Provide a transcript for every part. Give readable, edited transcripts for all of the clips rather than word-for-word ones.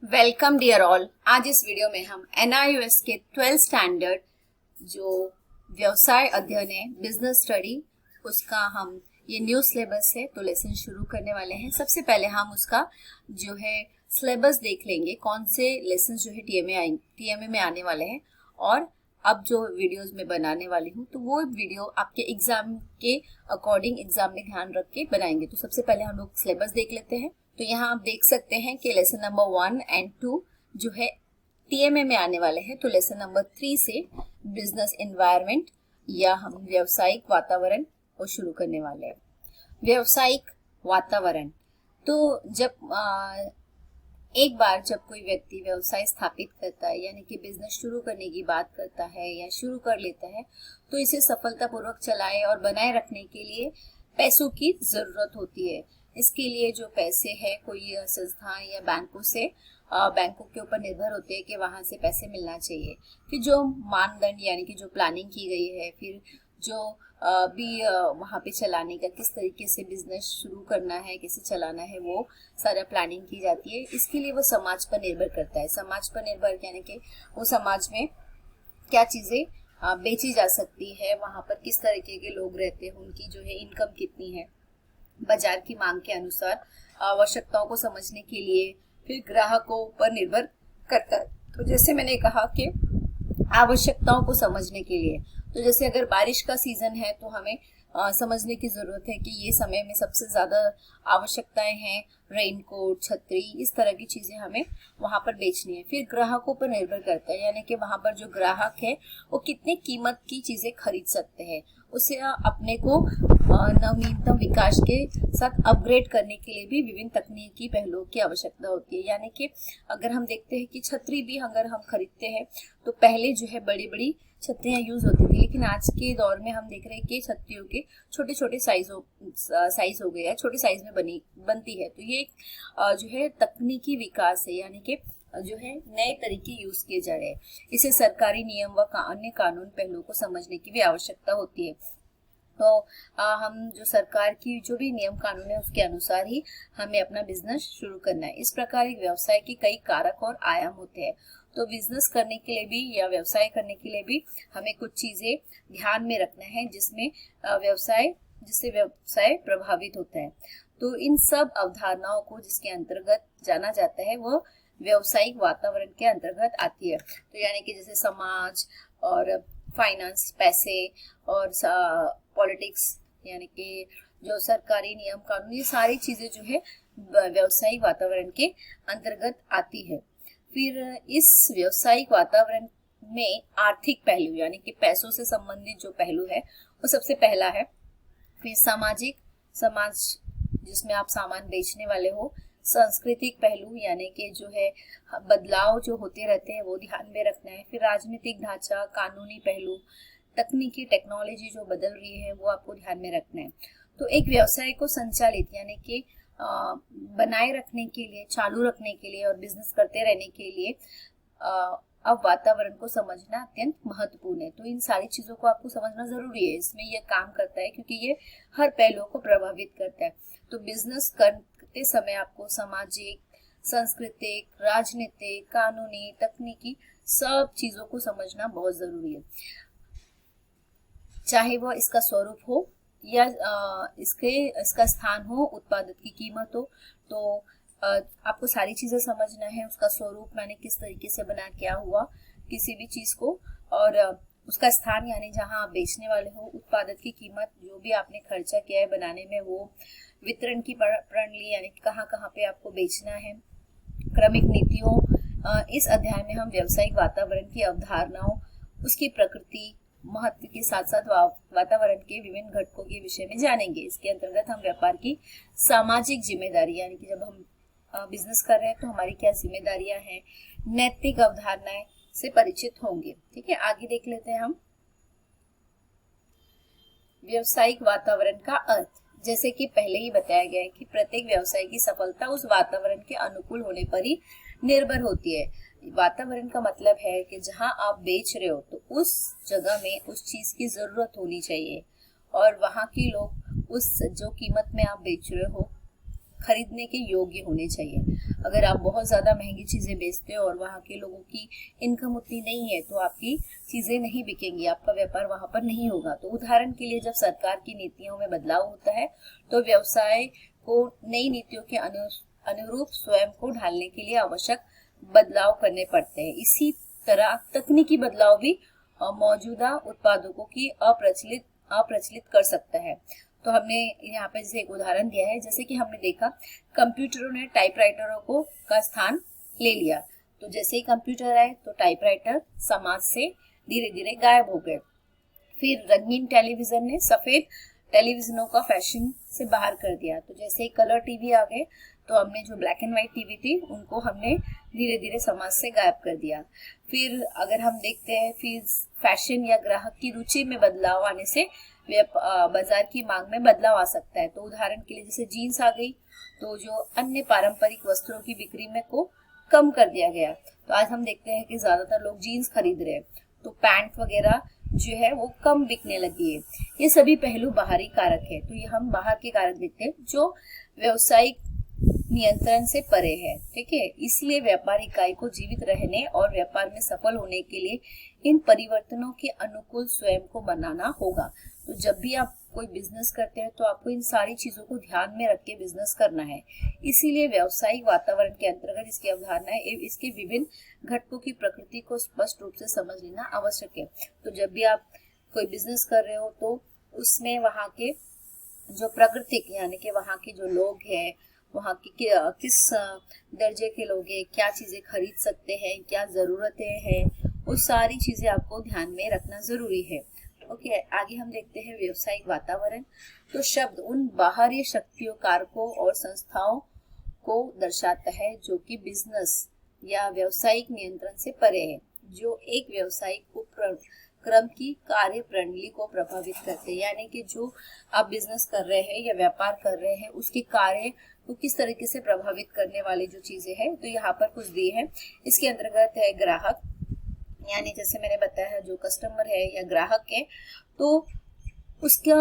Welcome dear all. आज इस video में हम NIOS के 12th स्टैंडर्ड जो व्यवसाय अध्ययन है, बिजनेस स्टडी, उसका हम ये न्यू सिलेबस है तो लेसन शुरू करने वाले हैं। सबसे पहले हम उसका जो है सिलेबस देख लेंगे, कौन से लेसन जो है TMA में आने वाले हैं। और अब जो वीडियोस में बनाने वाली हूँ तो वो वीडियो आपके एग्जाम के अकॉर्डिंग एग्जाम में ध्यान रख के बनाएंगे। तो सबसे पहले हम लोग सिलेबस देख लेते हैं। तो यहाँ आप देख सकते हैं कि लेसन नंबर 1 और 2 जो है TMA में आने वाले हैं। तो लेसन नंबर 3 से बिजनेस एनवायरनमेंट या हम व्यावसायिक वातावरण को शुरू करने वाले हैं। व्यावसायिक वातावरण, तो एक बार जब कोई व्यक्ति व्यवसाय स्थापित करता है यानी कि बिजनेस शुरू करने की बात करता है या शुरू कर लेता है, तो इसे सफलतापूर्वक चलाए और बनाए रखने के लिए पैसों की जरूरत होती है। इसके लिए जो पैसे है कोई संस्था या बैंकों के ऊपर निर्भर होते हैं कि वहां से पैसे मिलना चाहिए। फिर जो मानदंड यानी कि जो प्लानिंग की गई है, फिर जो भी वहाँ पे चलाने का किस तरीके से बिजनेस शुरू करना है, कैसे चलाना है, वो सारा प्लानिंग की जाती है। इसके लिए वो समाज पर निर्भर करता है। समाज पर निर्भर यानी कि वो समाज में क्या चीजें बेची जा सकती है, वहाँ पर किस तरीके के लोग रहते हैं, उनकी जो है इनकम कितनी है, बाजार की मांग के अनुसार आवश्यकताओं को समझने के लिए फिर ग्राहकों पर निर्भर करता है। तो जैसे मैंने कहा कि आवश्यकताओं को समझने के लिए, तो जैसे अगर बारिश का सीजन है तो हमें समझने की जरूरत है कि ये समय में सबसे ज्यादा आवश्यकताएं हैं, रेनकोट, छतरी, इस तरह की चीजें हमें वहां पर बेचनी है। फिर ग्राहकों पर निर्भर करता है यानी कि वहां पर जो ग्राहक है वो कितने कीमत की चीजें खरीद सकते हैं, उसे अपने को नवीनतम विकास के साथ अपग्रेड करने के लिए भी विभिन्न तकनीकी पहलुओं की आवश्यकता होती है। यानी कि अगर हम देखते हैं कि छतरी भी अगर हम खरीदते हैं तो पहले जो है बड़ी बड़ी छतरियां यूज होती थी, लेकिन आज के दौर में हम देख रहे हैं कि छतरियों के छोटे छोटे साइज हो गए हैं, छोटे साइज में बनती है। तो ये एक जो है तकनीकी विकास है, यानी कि जो है नए तरीके यूज किए जा रहे हैं। इसे सरकारी नियम व अन्य कानून पहलुओं को समझने की भी आवश्यकता होती है। तो हम जो सरकार की जो भी नियम कानून है उसके अनुसार ही हमें अपना बिजनेस शुरू करना है। इस प्रकार एक व्यवसाय के कई कारक और आयाम होते हैं। तो बिजनेस करने के लिए भी या व्यवसाय करने के लिए भी हमें कुछ चीजें ध्यान में रखना है जिससे व्यवसाय प्रभावित होता है। तो इन सब अवधारणाओं को जिसके अंतर्गत जाना जाता है वह व्यवसायिक वातावरण के अंतर्गत आती है। तो यानी कि जैसे समाज और फाइनेंस, पैसे और पॉलिटिक्स, यानी कि जो सरकारी नियम कानून, ये सारी चीजें जो है व्यवसायिक वातावरण के अंतर्गत आती है। फिर इस व्यवसायिक वातावरण में आर्थिक पहलू यानी कि पैसों से संबंधित जो पहलू है वो सबसे पहला है। फिर समाज जिसमें आप सामान बेचने वाले हो, सांस्कृतिक पहलू यानी कि जो है बदलाव जो होते रहते हैं वो ध्यान में रखना है। फिर राजनीतिक ढांचा, कानूनी पहलू, तकनीकी टेक्नोलॉजी जो बदल रही है वो आपको ध्यान में रखना है। तो एक व्यवसाय को संचालित यानी कि बनाए रखने के लिए, चालू रखने के लिए और बिजनेस करते रहने के लिए अब वातावरण को समझना अत्यंत महत्वपूर्ण है। तो इन सारी चीजों को आपको समझना जरूरी है। इसमें यह काम करता है क्योंकि ये हर पहलुओं को प्रभावित करता है। तो बिजनेस करते समय आपको सामाजिक, सांस्कृतिक, राजनीतिक, कानूनी, तकनीकी सब चीजों को समझना बहुत जरूरी है। चाहे वह इसका स्वरूप हो या इसका स्थान हो, उत्पादक की कीमत हो, तो आपको सारी चीजें समझना है। उसका स्वरूप माने किस तरीके से बना, क्या हुआ किसी भी चीज को, और उसका स्थान यानी जहां आप बेचने वाले हो, उत्पादक की कीमत, जो भी आपने खर्चा किया है बनाने में, वो वितरण की प्रणाली यानी कहाँ कहाँ पे आपको बेचना है, क्रमिक नीतियों। इस अध्याय में हम व्यावसायिक वातावरण की अवधारणाओं, उसकी प्रकृति, महत्व के साथ साथ वातावरण के विभिन्न घटकों के विषय में जानेंगे। इसके अंतर्गत हम व्यापार की सामाजिक जिम्मेदारी यानी कि जब हम बिजनेस कर रहे हैं तो हमारी क्या जिम्मेदारियां हैं, नैतिक अवधारणाएं से परिचित होंगे। ठीक है, आगे देख लेते हैं हम व्यावसायिक वातावरण का अर्थ। जैसे कि पहले ही बताया गया है कि प्रत्येक व्यवसाय की सफलता उस वातावरण के अनुकूल होने पर ही निर्भर होती है। वातावरण का मतलब है कि जहां आप बेच रहे हो तो उस जगह में उस चीज की जरूरत होनी चाहिए और वहां के लोग उस जो कीमत में आप बेच रहे हो खरीदने के योग्य होने चाहिए। अगर आप बहुत ज़्यादा महंगी चीज़ें बेचते हो और वहाँ के लोगों की इनकम उतनी नहीं है तो आपकी चीज़ें नहीं बिकेंगी, आपका व्यापार वहाँ पर नहीं होगा। तो उदाहरण के लिए जब सरकार की नीतियों में बदलाव होता है तो व्यवसाय को नई नीतियों के अनुरूप स्वयं को ढालने के लिए आवश्यक बदलाव करने पड़ते हैं। इसी तरह तकनीकी बदलाव भी मौजूदा उत्पादकों की अप्रचलित कर सकता है। तो हमने यहाँ पे जैसे एक उदाहरण दिया है, जैसे कि हमने देखा कंप्यूटरों ने टाइपराइटरों को का स्थान ले लिया। तो जैसे ही कंप्यूटर आए तो टाइपराइटर समाज से धीरे धीरे गायब हो गए। फिर रंगीन टेलीविजन ने सफेद टेलीविजनों का फैशन से बाहर कर दिया। तो जैसे ही कलर टीवी आ गए तो हमने जो ब्लैक एंड व्हाइट टीवी थी उनको हमने धीरे धीरे समाज से गायब कर दिया। फिर अगर हम देखते हैं फिर फैशन या ग्राहक की रुचि में बदलाव आने से बाजार की मांग में बदलाव आ सकता है। तो उदाहरण के लिए जैसे जीन्स आ गई तो जो अन्य पारंपरिक वस्त्रों की बिक्री में को कम कर दिया गया। तो आज हम देखते हैं कि ज्यादातर लोग जीन्स खरीद रहे हैं, तो पैंट वगैरह जो है वो कम बिकने लगी है। ये सभी पहलू बाहरी कारक है। तो ये हम बाहर के कारक देखते हैं जो व्यावसायिक नियंत्रण से परे है। ठीक है, इसलिए व्यापार इकाई को जीवित रहने और व्यापार में सफल होने के लिए इन परिवर्तनों के अनुकूल स्वयं को बनाना होगा। तो जब भी आप कोई बिजनेस करते हैं तो आपको इन सारी चीजों को ध्यान में रख के बिजनेस करना है। इसीलिए व्यावसायिक वातावरण के अंतर्गत इसकी अवधारणा एवं इसके विभिन्न घटकों की प्रकृति को स्पष्ट रूप से समझ लेना आवश्यक है। तो जब भी आप कोई बिजनेस कर रहे हो तो उसमें वहाँ के जो प्राकृतिक यानी कि वहाँ के जो लोग हैं, वहाँ की किस दर्जे के लोग हैं, क्या चीजें खरीद सकते हैं, क्या जरूरतें हैं, वो सारी चीजें आपको ध्यान में रखना जरूरी है। ओके, आगे हम देखते हैं व्यावसायिक वातावरण। तो शब्द उन बाहरी शक्तियों, कारकों और संस्थाओं को दर्शाता है जो कि बिजनेस या व्यावसायिक नियंत्रण से परे है, जो एक व्यावसायिक उपक्रम की कार्य प्रणाली को प्रभावित करते हैं। यानी कि जो आप बिजनेस कर रहे हैं या व्यापार कर रहे हैं उसके कार्य को किस तरीके से प्रभावित करने वाली जो चीजें हैं, तो यहाँ पर कुछ दिए हैं। इसके अंतर्गत है ग्राहक, यानी जैसे मैंने बताया जो कस्टमर है या ग्राहक है तो उसका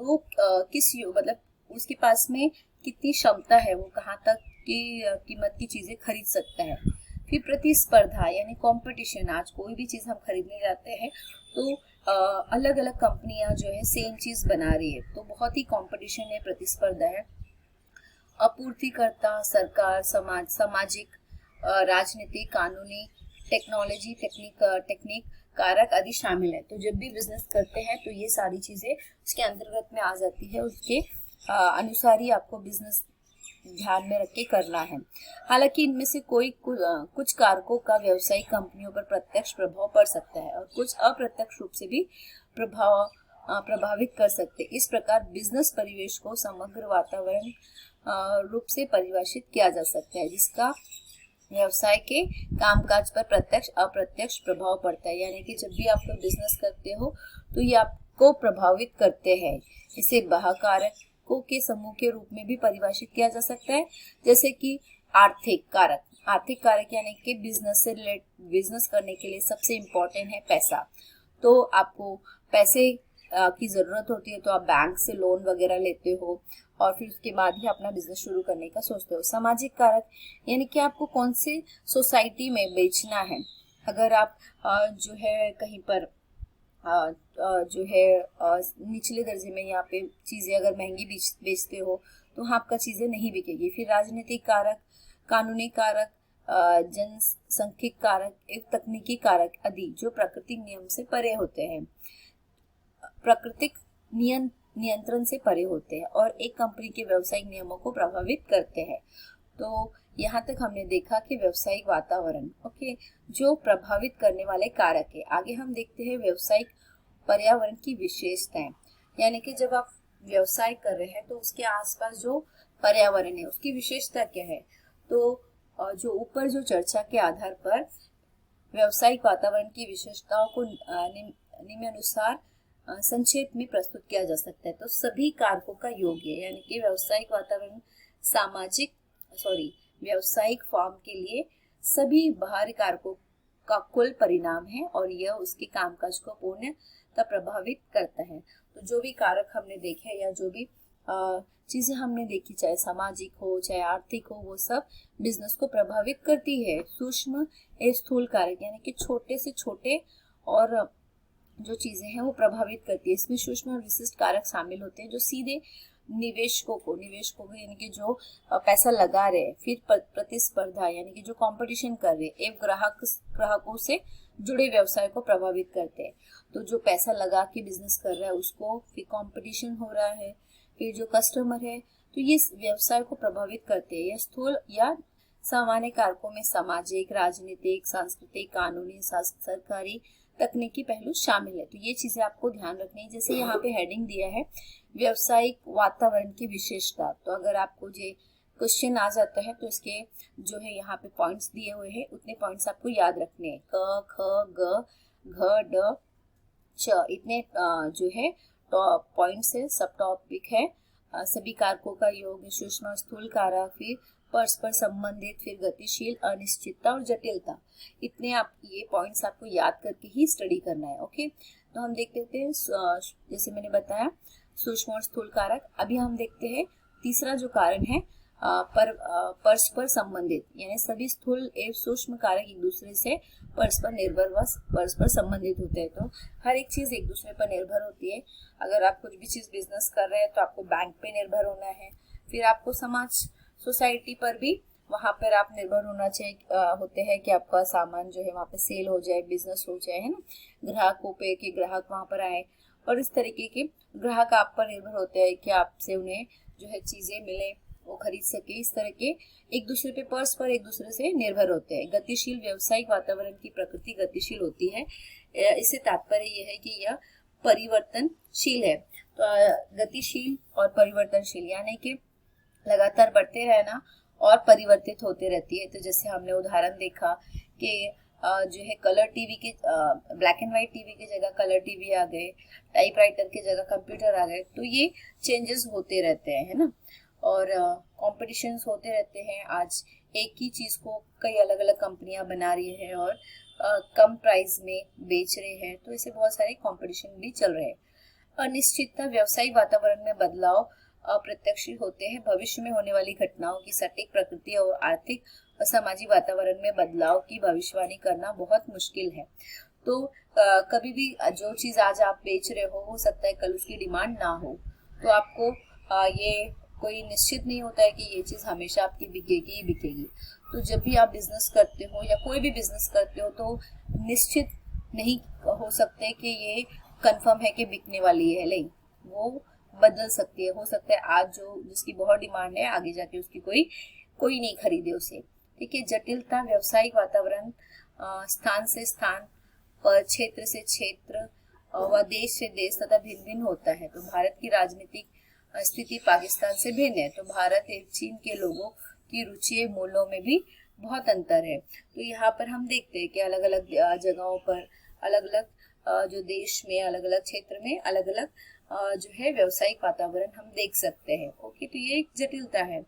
वो किस मतलब उसके पास में कितनी क्षमता है, वो कहाँ तक की कीमत की चीजें खरीद सकता है। फिर प्रतिस्पर्धा यानी कंपटीशन, आज कोई भी चीज हम खरीदने जाते हैं तो अलग अलग कंपनियां जो है सेम चीज बना रही है, तो बहुत ही कंपटीशन है, प्रतिस्पर्धा है। आपूर्तिकर्ता, सरकार, सामाजिक, राजनीतिक, कानूनी, टेक्नोलॉजी, टेक्निक कारक आदि शामिल है। तो जब भी बिजनेस करते हैं तो ये सारी चीजें उसके अंतर्गत में आ जाती है, उसके अनुसार ही आपको बिजनेस ध्यान में रख के करना है। हालांकि इनमें से कुछ कारकों का व्यावसायिक कंपनियों पर प्रत्यक्ष प्रभाव पड़ सकता है और कुछ अप्रत्यक्ष रूप से भी प्रभावित कर सकते हैं। इस प्रकार बिजनेस परिवेश को समग्र वातावरण रूप से परिभाषित किया जा सकता है जिसका व्यवसाय के कामकाज पर प्रत्यक्ष अप्रत्यक्ष प्रभाव पड़ता है। यानी कि जब भी आप कोई बिजनेस करते हो तो ये आपको प्रभावित करते हैं। इसे बाह्य कारकों के समूह के रूप में भी परिभाषित किया जा सकता है, जैसे कि आर्थिक कारक। आर्थिक कारक यानी कि बिजनेस करने के लिए सबसे इम्पोर्टेंट है पैसा। तो आपको पैसे की जरूरत होती है तो आप बैंक से लोन वगैरह लेते हो और फिर उसके बाद ही अपना बिजनेस शुरू करने का सोचते हो। सामाजिक कारक यानी कि आपको कौन सी सोसाइटी में बेचना है। अगर आप जो है कहीं पर जो है निचले दर्जे में यहाँ पे चीजें अगर महंगी बेचते हो तो आपका चीजें नहीं बिकेगी। फिर राजनीतिक कारक, कानूनी कारक, जनसांख्यिक कारक एवं तकनीकी कारक आदि जो प्राकृतिक नियम से परे होते हैं, प्राकृतिक नियंत्रण से परे होते हैं और एक कंपनी के व्यावसायिक नियमों को प्रभावित करते हैं। तो यहाँ तक हमने देखा कि व्यावसायिक वातावरण ओके जो प्रभावित करने वाले कारक है। आगे हम देखते हैं व्यावसायिक पर्यावरण की विशेषताएं। यानी कि जब आप व्यवसाय कर रहे हैं तो उसके आसपास जो पर्यावरण है उसकी विशेषता क्या है। तो जो ऊपर जो चर्चा के आधार पर व्यावसायिक वातावरण की विशेषताओं को निम्नानुसार संक्षेप में प्रस्तुत किया जा सकता है। तो सभी कारकों का योग है, यानी कि व्यावसायिक वातावरण व्यावसायिक फॉर्म के लिए सभी बाहरी कारकों का कुल परिणाम है और यह उसके कामकाज को पूर्णतः प्रभावित करता है। तो जो भी कारक हमने देखे या जो भी चीजें हमने देखी, चाहे सामाजिक हो चाहे आर्थिक हो, वो सब बिजनेस को प्रभावित करती है। सूक्ष्म एवं स्थूल कारक यानी कि छोटे से छोटे और जो चीजें हैं वो प्रभावित करती है। इसमें सूक्ष्म और विशिष्ट कारक शामिल होते हैं जो सीधे निवेशकों को यानी कि जो पैसा लगा रहे, फिर प्रतिस्पर्धा यानी कि जो कंपटीशन कर रहे, एवं ग्राहकों से जुड़े व्यवसाय को प्रभावित करते हैं। तो जो पैसा लगा के बिजनेस कर रहा है उसको फिर कंपटीशन हो रहा है, फिर जो कस्टमर है, तो ये व्यवसाय को प्रभावित करते हैं। यह स्थूल या सामान्य कारकों में सामाजिक, राजनीतिक, सांस्कृतिक, कानूनी, सरकारी, तकनीकी पहलू शामिल है। तो ये चीजें आपको ध्यान रखनी है। जैसे यहाँ पे हेडिंग दिया है व्यवसायिक वातावरण की विशेषता, तो अगर आपको ये क्वेश्चन आ जाता है तो इसके जो है यहाँ पे पॉइंट्स दिए हुए हैं, उतने पॉइंट्स आपको याद रखने हैं। क, ख, ग, घ, ड, च, इतने जो है पॉइंट्स है, सब टॉपिक है। सभी कारकों का योग, सूक्ष्म और स्थूल कारक, फिर परस्पर संबंधित, फिर गतिशील, अनिश्चितता और जटिलता, इतने आप ये पॉइंट्स आपको याद करके ही स्टडी करना है। ओके, तो हम देखते हैं जैसे मैंने बताया सूक्ष्म और स्थूल कारक। अभी हम देखते हैं तीसरा जो कारण है परस्पर संबंधित, यानी सभी स्थूल एवं सूक्ष्म कारक एक दूसरे से परस्पर निर्भर व परस्पर संबंधित होते हैं। तो हर एक चीज एक दूसरे पर निर्भर होती है। अगर आप कुछ भी चीज बिजनेस कर रहे हैं तो आपको बैंक पे निर्भर होना है, फिर आपको समाज सोसाइटी पर भी वहां पर आप निर्भर होना चाहिए होते हैं कि आपका सामान जो है वहां पे सेल हो जाए, बिजनेस हो जाए, है ना, ग्राहकों पे कि ग्राहक वहां पर आए, और इस तरीके के ग्राहक आप पर निर्भर होते हैं कि आपसे उन्हें जो है चीजें मिले, वो खरीद सके। इस तरह के एक दूसरे पे परस्पर एक दूसरे से निर्भर होते हैं। गतिशील व्यावसायिक वातावरण की प्रकृति गतिशील होती है। इससे तात्पर्य यह है कि यह परिवर्तनशील है। तो गतिशील और परिवर्तनशील यानी कि लगातार बढ़ते रहना और परिवर्तित होते रहती है। तो जैसे हमने उदाहरण देखा कि जो है कलर टीवी के ब्लैक एंड व्हाइट टीवी की जगह कलर टीवी आ गए, टाइपराइटर की जगह कंप्यूटर आ गए, तो ये चेंजेस होते रहते हैं, है ना, और कॉम्पिटिशन्स होते रहते हैं। आज एक ही चीज को कई अलग अलग कंपनियां बना रही है और कम प्राइस में बेच रहे हैं, तो ऐसे बहुत सारे कॉम्पिटिशन भी चल रहे हैं। अनिश्चितता व्यवसायिक वातावरण में बदलाव अप्रत्याशित होते हैं। भविष्य में होने वाली घटनाओं की सटीक प्रकृति और आर्थिक और सामाजिक वातावरण में बदलाव की भविष्यवाणी करना बहुत मुश्किल है। तो कभी भी जो चीज आज आप बेच रहे हो सकता है कल उसकी डिमांड ना हो, तो आपको ये कोई निश्चित नहीं होता है कि ये चीज हमेशा आपकी बिकेगी ही बिकेगी। तो जब भी आप बिजनेस करते हो या कोई भी बिजनेस करते हो तो निश्चित नहीं हो सकते कि ये कंफर्म है कि बिकने वाली है, नहीं, वो बदल सकती है। हो सकता है आज जो जिसकी बहुत डिमांड है आगे जाके उसकी कोई नहीं खरीदे उसे। ठीक है। जटिलता व्यवसायिक वातावरण स्थान से स्थान पर, क्षेत्र से क्षेत्र व देश से देश तथा भिन्न भिन्न होता है। तो भारत की राजनीतिक स्थिति पाकिस्तान से भिन्न है, तो भारत एवं चीन के लोगों की रुचि मूल्यों में भी बहुत अंतर है। तो यहाँ पर हम देखते हैं कि अलग अलग जगहों पर अलग अलग जो देश में अलग अलग क्षेत्र में अलग अलग जो है व्यवसायिक वातावरण हम देख सकते हैं। ओके, तो ये एक जटिलता है।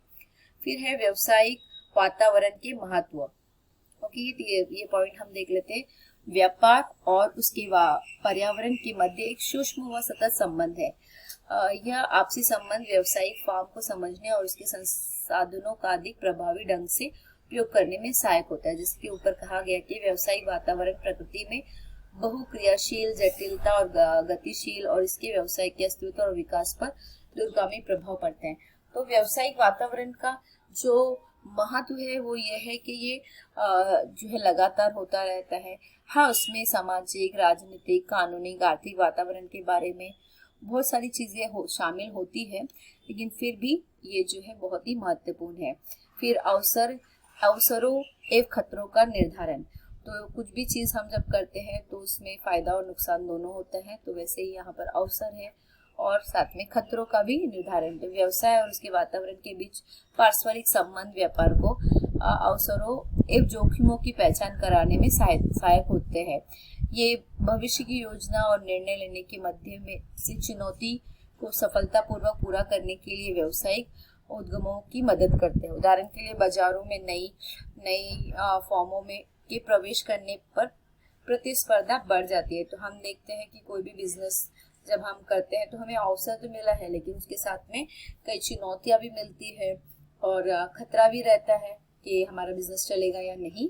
फिर है व्यवसायिक वातावरण के महत्व। ओके, ये पॉइंट हम देख लेते हैं। व्यापार और उसके पर्यावरण के मध्य एक सूक्ष्म व सतत संबंध है। यह आपसी संबंध व्यवसायिक फॉर्म को समझने और उसके संसाधनों का अधिक प्रभावी ढंग से उपयोग करने में सहायक होता है। जिसके ऊपर कहा गया कि व्यवसायिक वातावरण प्रकृति में बहुक्रियाशील, जटिलता और गतिशील, और इसके व्यवसाय के अस्तित्व और विकास पर दूरगामी प्रभाव पड़ते हैं। तो व्यवसायिक वातावरण का जो महत्व है वो ये है कि ये जो है लगातार होता रहता है। हाँ, उसमें सामाजिक, राजनीतिक, कानूनी, आर्थिक वातावरण के बारे में बहुत सारी चीजें शामिल होती है, लेकिन फिर भी ये जो है बहुत ही महत्वपूर्ण है। फिर अवसरों एवं खतरों का निर्धारण। तो कुछ भी चीज हम जब करते हैं तो उसमें फायदा और नुकसान दोनों होते हैं, तो वैसे ही यहाँ पर अवसर है और साथ में खतरों का भी निर्धारण। तो व्यवसाय और उसके वातावरण के बीच पारस्परिक संबंध व्यापार को अवसरों एवं जोखिमों की पहचान कराने में सहायक होते हैं। ये भविष्य की योजना और निर्णय लेने के मध्य में से चुनौती को सफलतापूर्वक पूरा करने के लिए व्यवसायिक उद्यमों की मदद करते हैं। उदाहरण के लिए बाजारों में नई फॉर्मों में के प्रवेश करने पर प्रतिस्पर्धा बढ़ जाती है। तो हम देखते हैं कि कोई भी बिजनेस जब हम करते हैं तो हमें अवसर तो मिला है, लेकिन उसके साथ में कई चुनौतियां भी मिलती है और खतरा भी रहता है कि हमारा बिजनेस चलेगा या नहीं।